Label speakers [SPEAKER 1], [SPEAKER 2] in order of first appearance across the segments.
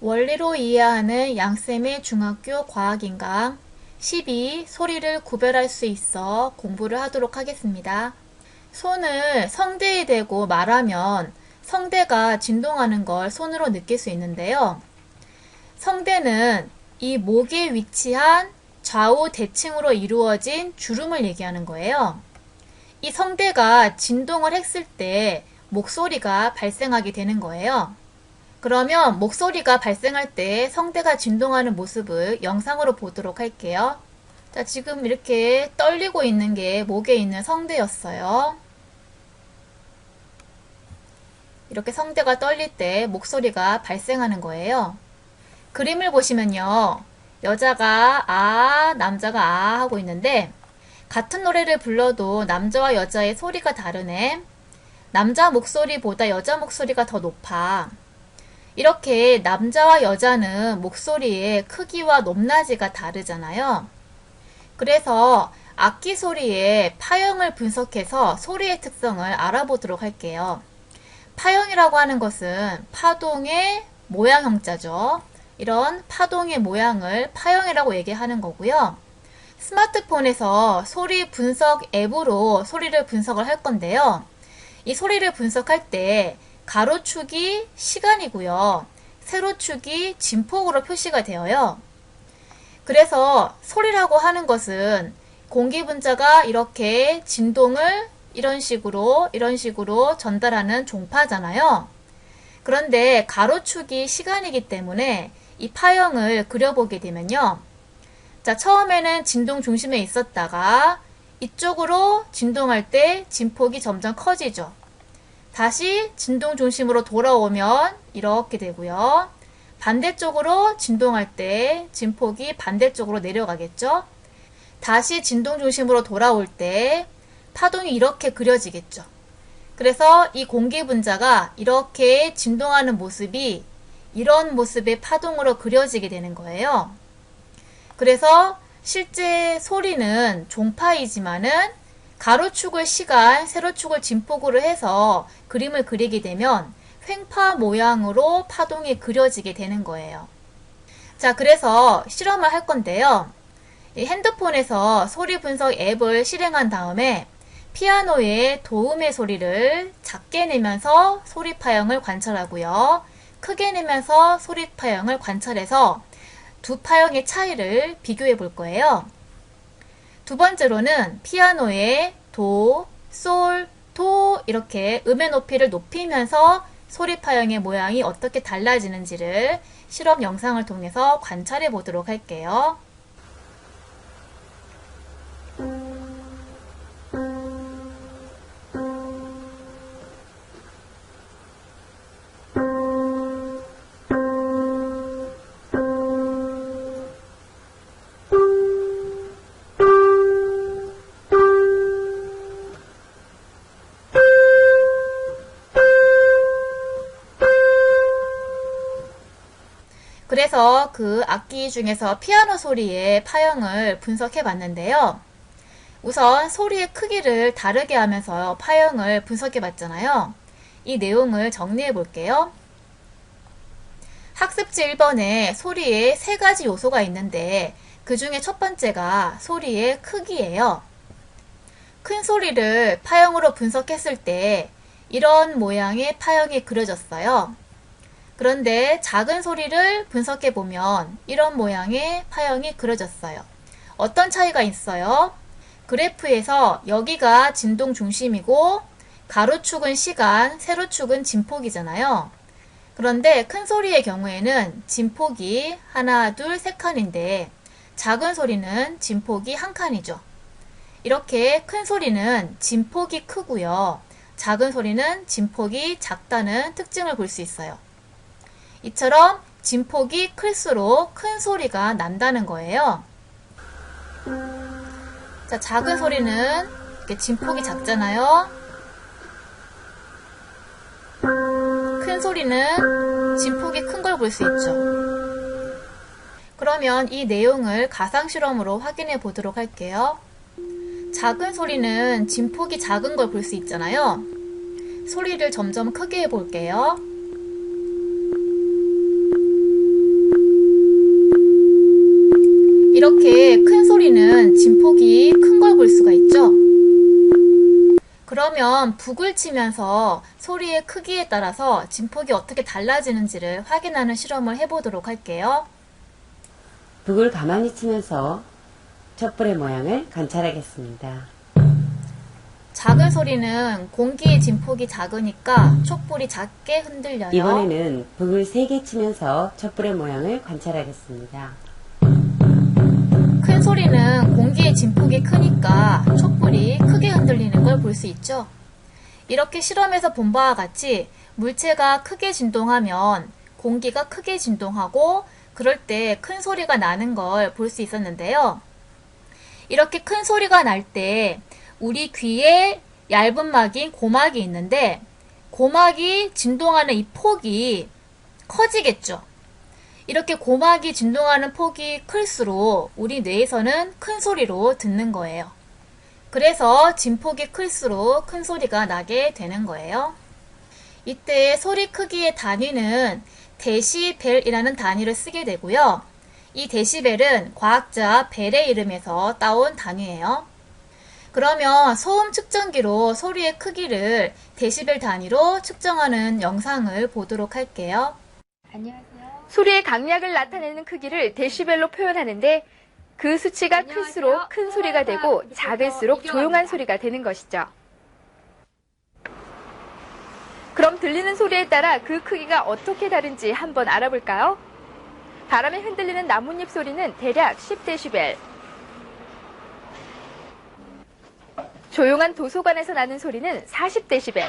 [SPEAKER 1] 원리로 이해하는 양쌤의 중학교 과학인강 12. 소리를 구별할 수 있어 공부를 하도록 하겠습니다. 손을 성대에 대고 말하면 성대가 진동하는 걸 손으로 느낄 수 있는데요. 성대는 이 목에 위치한 좌우 대칭으로 이루어진 주름을 얘기하는 거예요. 이 성대가 진동을 했을 때 목소리가 발생하게 되는 거예요. 그러면 목소리가 발생할 때 성대가 진동하는 모습을 영상으로 보도록 할게요. 자, 지금 이렇게 떨리고 있는 게 목에 있는 성대였어요. 이렇게 성대가 떨릴 때 목소리가 발생하는 거예요. 그림을 보시면요. 여자가 아, 남자가 아 하고 있는데 같은 노래를 불러도 남자와 여자의 소리가 다르네. 남자 목소리보다 여자 목소리가 더 높아. 이렇게 남자와 여자는 목소리의 크기와 높낮이가 다르잖아요. 그래서 악기 소리의 파형을 분석해서 소리의 특성을 알아보도록 할게요. 파형이라고 하는 것은 파동의 모양 형자죠. 이런 파동의 모양을 파형이라고 얘기하는 거고요. 스마트폰에서 소리 분석 앱으로 소리를 분석을 할 건데요. 이 소리를 분석할 때 가로축이 시간이고요. 세로축이 진폭으로 표시가 되어요. 그래서 소리라고 하는 것은 공기분자가 이렇게 진동을 이런 식으로 전달하는 종파잖아요. 그런데 가로축이 시간이기 때문에 이 파형을 그려보게 되면요. 자, 처음에는 진동 중심에 있었다가 이쪽으로 진동할 때 진폭이 점점 커지죠. 다시 진동 중심으로 돌아오면 이렇게 되고요. 반대쪽으로 진동할 때 진폭이 반대쪽으로 내려가겠죠. 다시 진동 중심으로 돌아올 때 파동이 이렇게 그려지겠죠. 그래서 이 공기 분자가 이렇게 진동하는 모습이 이런 모습의 파동으로 그려지게 되는 거예요. 그래서 실제 소리는 종파이지만은 가로축을 시간, 세로축을 진폭으로 해서 그림을 그리게 되면 횡파 모양으로 파동이 그려지게 되는 거예요. 자, 그래서 실험을 할 건데요. 이 핸드폰에서 소리 분석 앱을 실행한 다음에 피아노의 도움의 소리를 작게 내면서 소리 파형을 관찰하고요. 크게 내면서 소리 파형을 관찰해서 두 파형의 차이를 비교해 볼 거예요. 두 번째로는 피아노의 도, 솔, 도 이렇게 음의 높이를 높이면서 소리 파형의 모양이 어떻게 달라지는지를 실험 영상을 통해서 관찰해 보도록 할게요. 그래서 그 악기 중에서 피아노 소리의 파형을 분석해 봤는데요. 우선 소리의 크기를 다르게 하면서 파형을 분석해 봤잖아요. 이 내용을 정리해 볼게요. 학습지 1번에 소리에 세 가지 요소가 있는데 그 중에 첫 번째가 소리의 크기예요. 큰 소리를 파형으로 분석했을 때 이런 모양의 파형이 그려졌어요. 그런데 작은 소리를 분석해 보면 이런 모양의 파형이 그려졌어요. 어떤 차이가 있어요? 그래프에서 여기가 진동 중심이고 가로축은 시간, 세로축은 진폭이잖아요. 그런데 큰 소리의 경우에는 진폭이 하나, 둘, 세 칸인데 작은 소리는 진폭이 한 칸이죠. 이렇게 큰 소리는 진폭이 크고요. 작은 소리는 진폭이 작다는 특징을 볼 수 있어요. 이처럼 진폭이 클수록 큰 소리가 난다는 거예요. 자, 작은 소리는 이렇게 진폭이 작잖아요. 큰 소리는 진폭이 큰 걸 볼 수 있죠. 그러면 이 내용을 가상실험으로 확인해 보도록 할게요. 작은 소리는 진폭이 작은 걸 볼 수 있잖아요. 소리를 점점 크게 해볼게요. 때는 진폭이 큰 걸 볼 수가 있죠. 그러면 북을 치면서 소리의 크기에 따라서 진폭이 어떻게 달라지는지를 확인하는 실험을 해보도록 할게요.
[SPEAKER 2] 북을 가만히 치면서 촛불의 모양을 관찰하겠습니다.
[SPEAKER 1] 작은 소리는 공기의 진폭이 작으니까 촛불이 작게 흔들려요.
[SPEAKER 2] 이번에는 북을 3개 치면서 촛불의 모양을 관찰하겠습니다.
[SPEAKER 1] 큰 소리는 공기의 진폭이 크니까 촛불이 크게 흔들리는 걸 볼 수 있죠. 이렇게 실험에서 본 바와 같이 물체가 크게 진동하면 공기가 크게 진동하고 그럴 때 큰 소리가 나는 걸 볼 수 있었는데요. 이렇게 큰 소리가 날 때 우리 귀에 얇은 막인 고막이 있는데 고막이 진동하는 이 폭이 커지겠죠. 이렇게 고막이 진동하는 폭이 클수록 우리 뇌에서는 큰 소리로 듣는 거예요. 그래서 진폭이 클수록 큰 소리가 나게 되는 거예요. 이때 소리 크기의 단위는 데시벨이라는 단위를 쓰게 되고요. 이 데시벨은 과학자 벨의 이름에서 따온 단위예요. 그러면 소음 측정기로 소리의 크기를 데시벨 단위로 측정하는 영상을 보도록 할게요.
[SPEAKER 3] 안녕하세요. 소리의 강약을 나타내는 크기를 데시벨로 표현하는데 그 수치가 클수록 큰 소리가 되고 작을수록 조용한 소리가 되는 것이죠. 그럼 들리는 소리에 따라 그 크기가 어떻게 다른지 한번 알아볼까요? 바람에 흔들리는 나뭇잎 소리는 대략 10데시벨. 조용한 도서관에서 나는 소리는 40데시벨.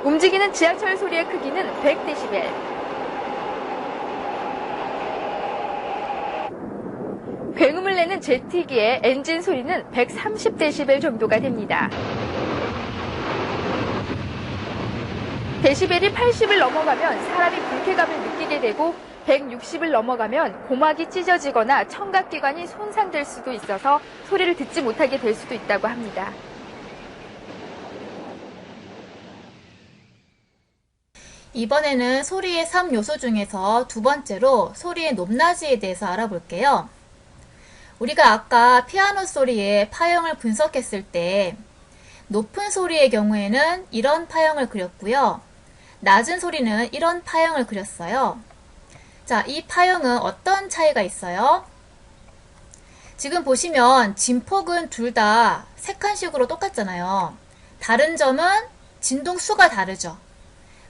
[SPEAKER 3] 움직이는 지하철 소리의 크기는 100데시벨. 굉음을 내는 제트기의 엔진 소리는 130데시벨 정도가 됩니다. 데시벨이 80을 넘어가면 사람이 불쾌감을 느끼게 되고 160을 넘어가면 고막이 찢어지거나 청각기관이 손상될 수도 있어서 소리를 듣지 못하게 될 수도 있다고 합니다.
[SPEAKER 1] 이번에는 소리의 3요소 중에서 두 번째로 소리의 높낮이에 대해서 알아볼게요. 우리가 아까 피아노 소리의 파형을 분석했을 때 높은 소리의 경우에는 이런 파형을 그렸고요. 낮은 소리는 이런 파형을 그렸어요. 자, 이 파형은 어떤 차이가 있어요? 지금 보시면 진폭은 둘 다 색한식으로 똑같잖아요. 다른 점은 진동수가 다르죠.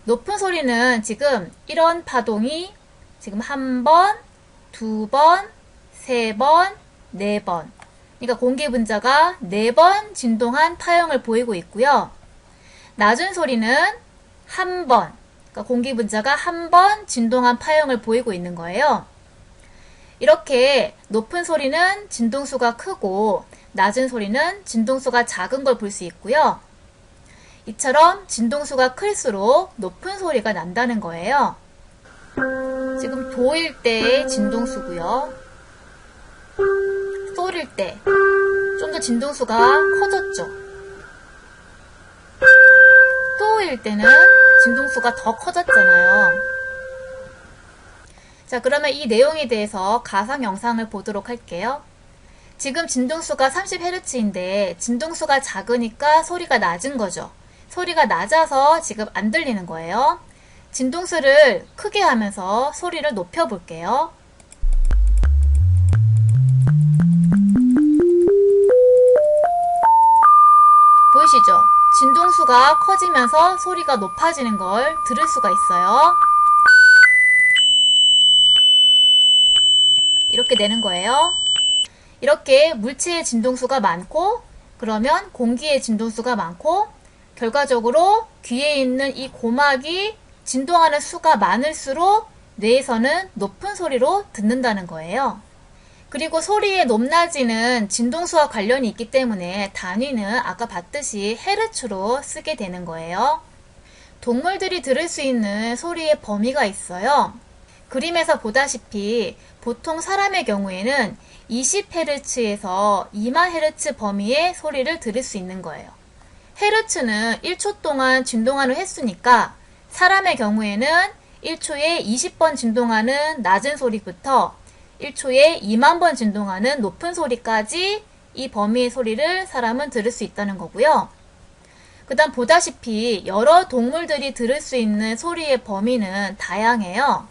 [SPEAKER 1] 높은 소리는 지금 이런 파동이 지금 한 번, 두 번, 세 번, 네 번. 그러니까 공기 분자가 4번 진동한 파형을 보이고 있고요. 낮은 소리는 한 번, 그러니까 공기 분자가 한 번 진동한 파형을 보이고 있는 거예요. 이렇게 높은 소리는 진동수가 크고 낮은 소리는 진동수가 작은 걸 볼 수 있고요. 이처럼 진동수가 클수록 높은 소리가 난다는 거예요. 지금 도일 때의 진동수고요. 소릴 때 좀 더 진동수가 커졌죠. 또일 때는 진동수가 더 커졌잖아요. 자, 그러면 이 내용에 대해서 가상 영상을 보도록 할게요. 지금 진동수가 30Hz인데 진동수가 작으니까 소리가 낮은 거죠. 소리가 낮아서 지금 안 들리는 거예요. 진동수를 크게 하면서 소리를 높여 볼게요. 보이시죠? 진동수가 커지면서 소리가 높아지는 걸 들을 수가 있어요. 이렇게 되는 거예요. 이렇게 물체의 진동수가 많고 그러면 공기의 진동수가 많고 결과적으로 귀에 있는 이 고막이 진동하는 수가 많을수록 뇌에서는 높은 소리로 듣는다는 거예요. 그리고 소리의 높낮이는 진동수와 관련이 있기 때문에 단위는 아까 봤듯이 헤르츠로 쓰게 되는 거예요. 동물들이 들을 수 있는 소리의 범위가 있어요. 그림에서 보다시피 보통 사람의 경우에는 20Hz에서 20,000Hz 범위의 소리를 들을 수 있는 거예요. 헤르츠는 1초 동안 진동하는 횟수니까 사람의 경우에는 1초에 20번 진동하는 낮은 소리부터 1초에 2만 번 진동하는 높은 소리까지 이 범위의 소리를 사람은 들을 수 있다는 거고요. 그 다음 보다시피 여러 동물들이 들을 수 있는 소리의 범위는 다양해요.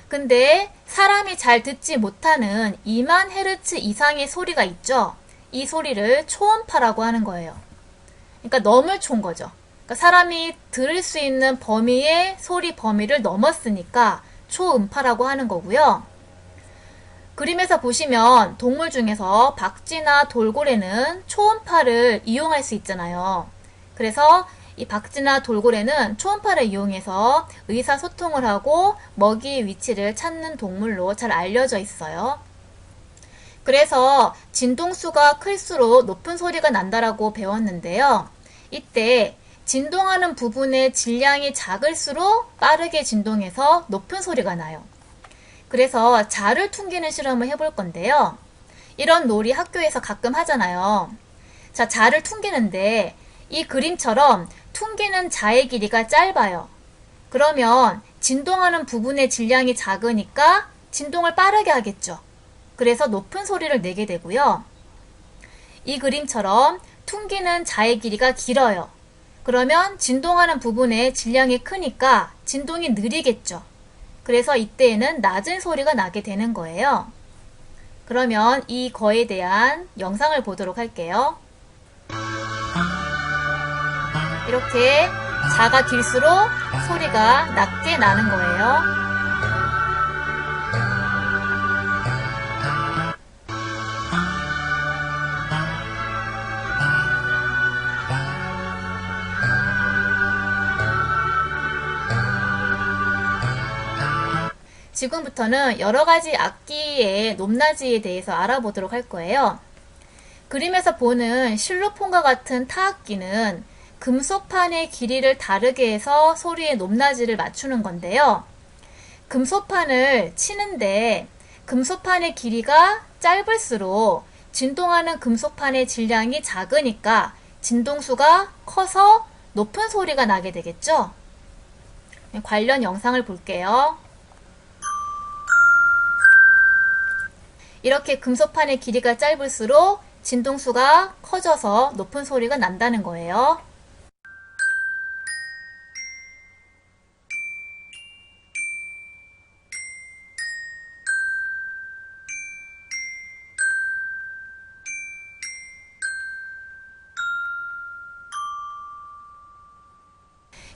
[SPEAKER 1] 근데 사람이 잘 듣지 못하는 2만 헤르츠 이상의 소리가 있죠. 이 소리를 초음파라고 하는 거예요. 그러니까 너무 촌 거죠. 그러니까 사람이 들을 수 있는 범위의 소리 범위를 넘었으니까 초음파라고 하는 거고요. 그림에서 보시면 동물 중에서 박쥐나 돌고래는 초음파를 이용할 수 있잖아요. 그래서 이 박쥐나 돌고래는 초음파를 이용해서 의사소통을 하고 먹이의 위치를 찾는 동물로 잘 알려져 있어요. 그래서 진동수가 클수록 높은 소리가 난다라고 배웠는데요. 이때 진동하는 부분의 질량이 작을수록 빠르게 진동해서 높은 소리가 나요. 그래서 자를 퉁기는 실험을 해볼 건데요. 이런 놀이 학교에서 가끔 하잖아요. 자, 자를 퉁기는데 이 그림처럼 퉁기는 자의 길이가 짧아요. 그러면 진동하는 부분의 질량이 작으니까 진동을 빠르게 하겠죠. 그래서 높은 소리를 내게 되고요. 이 그림처럼 퉁기는 자의 길이가 길어요. 그러면 진동하는 부분의 질량이 크니까 진동이 느리겠죠. 그래서 이때에는 낮은 소리가 나게 되는 거예요. 그러면 이 거에 대한 영상을 보도록 할게요. 이렇게 자가 길수록 소리가 낮게 나는 거예요. 지금부터는 여러 가지 악기의 높낮이에 대해서 알아보도록 할 거예요. 그림에서 보는 실로폰과 같은 타악기는 금속판의 길이를 다르게 해서 소리의 높낮이를 맞추는 건데요. 금속판을 치는데 금속판의 길이가 짧을수록 진동하는 금속판의 질량이 작으니까 진동수가 커서 높은 소리가 나게 되겠죠. 관련 영상을 볼게요. 이렇게 금속판의 길이가 짧을수록 진동수가 커져서 높은 소리가 난다는 거예요.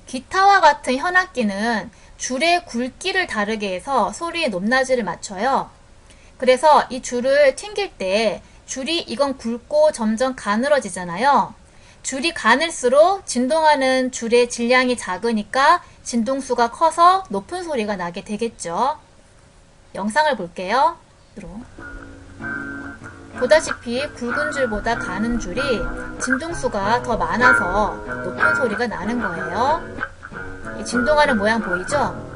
[SPEAKER 1] 기타와 같은 현악기는 줄의 굵기를 다르게 해서 소리의 높낮이를 맞춰요. 그래서 이 줄을 튕길 때 줄이 이건 굵고 점점 가늘어지잖아요. 줄이 가늘수록 진동하는 줄의 질량이 작으니까 진동수가 커서 높은 소리가 나게 되겠죠. 영상을 볼게요. 보다시피 굵은 줄보다 가는 줄이 진동수가 더 많아서 높은 소리가 나는 거예요. 이 진동하는 모양 보이죠?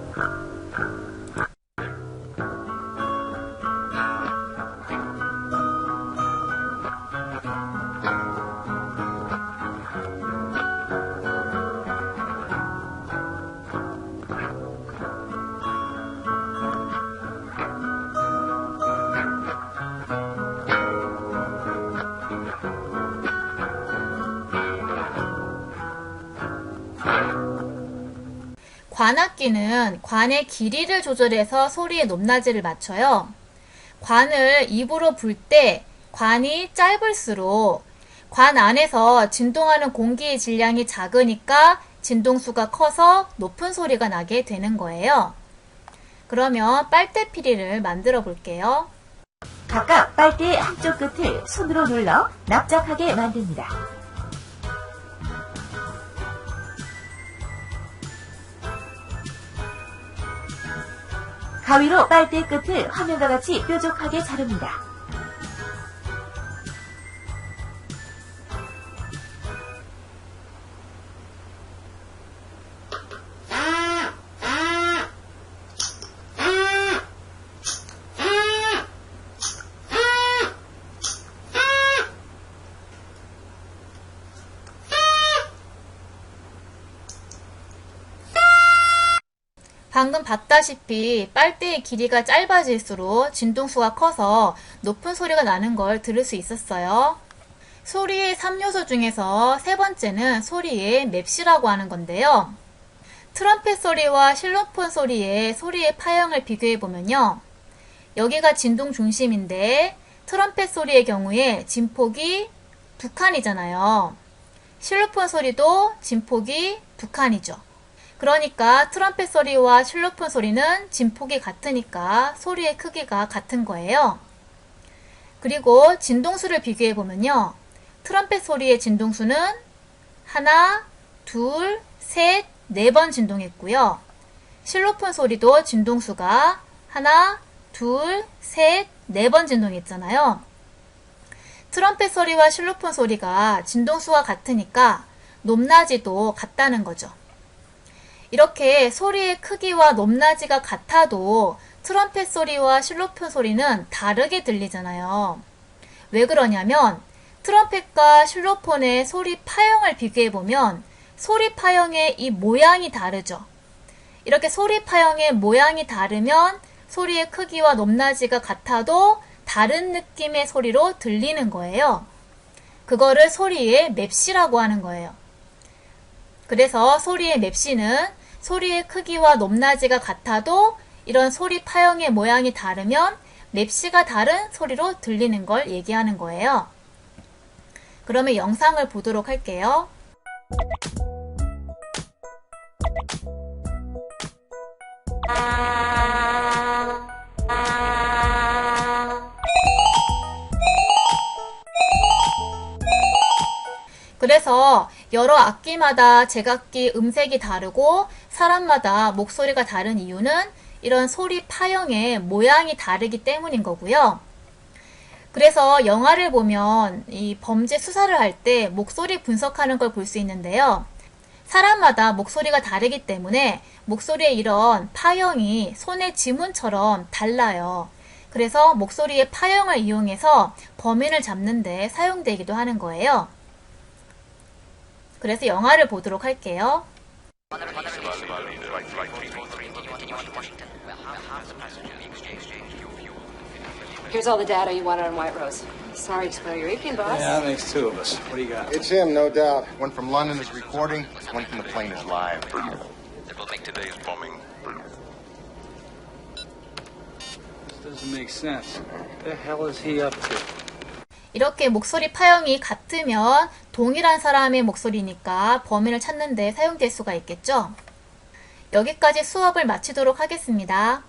[SPEAKER 1] 관악기는 관의 길이를 조절해서 소리의 높낮이를 맞춰요. 관을 입으로 불 때 관이 짧을수록 관 안에서 진동하는 공기의 질량이 작으니까 진동수가 커서 높은 소리가 나게 되는 거예요. 그러면 빨대피리를 만들어 볼게요.
[SPEAKER 4] 각각 빨대의 한쪽 끝을 손으로 눌러 납작하게 만듭니다. 가위로 빨대 끝을 화면과 같이 뾰족하게 자릅니다.
[SPEAKER 1] 방금 봤다시피 빨대의 길이가 짧아질수록 진동수가 커서 높은 소리가 나는 걸 들을 수 있었어요. 소리의 3요소 중에서 세 번째는 소리의 맵시라고 하는 건데요. 트럼펫 소리와 실로폰 소리의 파형을 비교해 보면요. 여기가 진동 중심인데 트럼펫 소리의 경우에 진폭이 두 칸이잖아요. 실로폰 소리도 진폭이 두 칸이죠. 그러니까 트럼펫 소리와 실로폰 소리는 진폭이 같으니까 소리의 크기가 같은 거예요. 그리고 진동수를 비교해 보면요. 트럼펫 소리의 진동수는 하나, 둘, 셋, 네 번 진동했고요. 실로폰 소리도 진동수가 하나, 둘, 셋, 네 번 진동했잖아요. 트럼펫 소리와 실로폰 소리가 진동수가 같으니까 높낮이도 같다는 거죠. 이렇게 소리의 크기와 높낮이가 같아도 트럼펫 소리와 실로폰 소리는 다르게 들리잖아요. 왜 그러냐면 트럼펫과 실로폰의 소리 파형을 비교해보면 소리 파형의 이 모양이 다르죠. 이렇게 소리 파형의 모양이 다르면 소리의 크기와 높낮이가 같아도 다른 느낌의 소리로 들리는 거예요. 그거를 소리의 맵시라고 하는 거예요. 그래서 소리의 맵시는 소리의 크기와 높낮이가 같아도 이런 소리 파형의 모양이 다르면 맵시가 다른 소리로 들리는 걸 얘기하는 거예요. 그러면 영상을 보도록 할게요. 그래서 여러 악기마다 제각기 음색이 다르고 사람마다 목소리가 다른 이유는 이런 소리 파형의 모양이 다르기 때문인 거고요. 그래서 영화를 보면 이 범죄 수사를 할 때 목소리 분석하는 걸 볼 수 있는데요. 사람마다 목소리가 다르기 때문에 목소리의 이런 파형이 손의 지문처럼 달라요. 그래서 목소리의 파형을 이용해서 범인을 잡는 데 사용되기도 하는 거예요. 그래서 영화를 보도록 할게요.
[SPEAKER 5] Here's all the data you wanted on White Rose. Sorry to spoil your evening, boss.
[SPEAKER 6] Yeah, that makes two of us. What do you got?
[SPEAKER 7] It's him, no doubt. One from London is recording, one from the plane is live.
[SPEAKER 8] It will make today's bombing.
[SPEAKER 6] This doesn't make sense. What the hell is he up to?
[SPEAKER 1] 이렇게 목소리 파형이 같으면 동일한 사람의 목소리니까 범인을 찾는 데 사용될 수가 있겠죠? 여기까지 수업을 마치도록 하겠습니다.